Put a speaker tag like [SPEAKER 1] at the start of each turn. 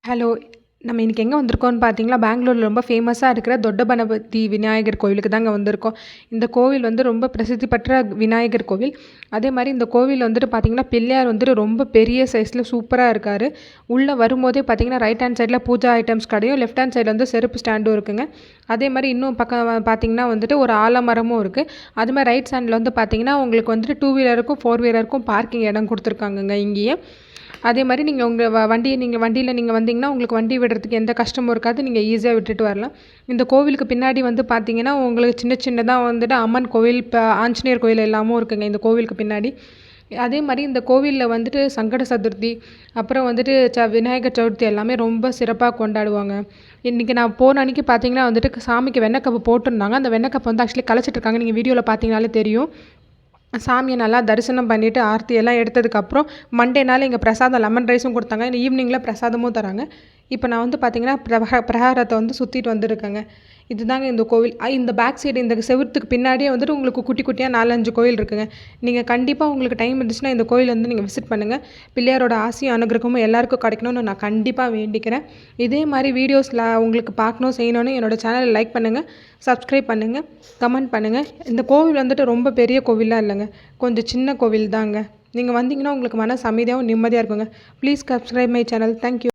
[SPEAKER 1] Hello. நம்ம இன்னைக்கு எங்கே வந்திருக்கோம்னு பார்த்தீங்களா, பெங்களூரில் ரொம்ப ஃபேமஸாக இருக்கிற தொட்டபணபதி விநாயகர் கோவிலுக்கு தாங்க வந்திருக்கோம். இந்த கோவில் வந்து ரொம்ப பிரசித்தி பெற்ற விநாயகர் கோவில். அதே மாதிரி இந்த கோவில் வந்துட்டு பார்த்தீங்கன்னா, பிள்ளையார் வந்துட்டு ரொம்ப பெரிய சைஸில் சூப்பராக இருக்கார். உள்ளே வரும்போதே பார்த்தீங்கன்னா, ரைட் ஹேண்ட் சைடில் பூஜா ஐட்டம்ஸ் கடையும், லெஃப்ட் ஹேண்ட் சைடில் வந்து செருப்பு ஸ்டாண்டும் இருக்குங்க. அதே மாதிரி இன்னும் பக்கம் பார்த்தீங்கன்னா வந்துட்டு ஒரு ஆலமரமும் இருக்குது. அது மாதிரி ரைட் ஹேண்டில் வந்து பார்த்தீங்கன்னா, உங்களுக்கு வந்துட்டு 2 வீலருக்கும் 4 வீலருக்கும் பார்க்கிங் இடம் கொடுத்துருக்காங்கங்க இங்கேயே. அதே மாதிரி நீங்கள் உங்கள் வண்டியில் நீங்கள் வந்தீங்கன்னா, உங்களுக்கு வண்டி விடுறதுக்கு எந்த கஷ்டமும் இருக்காது. நீங்கள் ஈஸியாக விட்டுட்டு வரலாம். இந்த கோவிலுக்கு பின்னாடி வந்து பார்த்தீங்கன்னா, உங்களுக்கு சின்ன சின்னதாக வந்துட்டு அம்மன் கோவில், ஆஞ்சநேயர் கோவில் எல்லாமும் இருக்குங்க இந்த கோவிலுக்கு பின்னாடி. அதே மாதிரி இந்த கோவிலில் வந்துட்டு சங்கட சதுர்த்தி, அப்புறம் வந்துட்டு விநாயகர் சதுர்த்தி எல்லாமே ரொம்ப சிறப்பாக கொண்டாடுவாங்க. இன்றைக்கி நான் போன அன்றைக்கி பார்த்தீங்கன்னா வந்துட்டு சாமிக்கு வெண்ணெய் கப்பு போட்டிருந்தாங்க. அந்த வெண்ணெய் கப்பு வந்து ஆக்சுவலி கலைச்சிட்டு இருக்காங்க. நீங்கள் வீடியோவில் பார்த்தீங்கனாலே தெரியும். சாமியை நல்லா தரிசனம் பண்ணிவிட்டு ஆர்த்தி எல்லாம் எடுத்ததுக்கப்புறம் மண்டேனால இங்கே பிரசாதம் லெமன் ரைஸும் கொடுத்தாங்க. ஈவினிங்கில் பிரசாதமும் தராங்க. இப்போ நான் வந்து பார்த்தீங்கன்னா பிரகாரத்தை வந்து சுற்றிட்டு வந்திருக்கேங்க. இதுதாங்க இந்த கோவில். இந்த பேக் சைடு இந்த செவுத்துக்கு பின்னாடியே வந்துட்டு உங்களுக்கு குட்டி குட்டியாக 4-5 கோவில் இருக்குங்க. நீங்கள் கண்டிப்பாக உங்களுக்கு டைம் இருந்துச்சுன்னா இந்த கோயில் வந்து நீங்கள் விசிட் பண்ணுங்கள். பிள்ளையாரோட ஆசையும் அனுகிரகமும் எல்லாருக்கும் கிடைக்கணும்னு நான் கண்டிப்பாக வேண்டிக்கிறேன். இதே மாதிரி வீடியோஸில் உங்களுக்கு பார்க்கணும் செய்யணும்னு என்னோடய சேனலை லைக் பண்ணுங்கள், சப்ஸ்கிரைப் பண்ணுங்கள், கமெண்ட் பண்ணுங்கள். இந்த கோவில் வந்துட்டு ரொம்ப பெரிய கோவில்லாம் இல்லைங்க, கொஞ்சம் சின்ன கோவில் தாங்க. நீங்கள் வந்தீங்கன்னா உங்களுக்கு மனசு அமைதியாகவும் நிம்மதியாக இருக்குங்க. Please subscribe my channel. Thank you.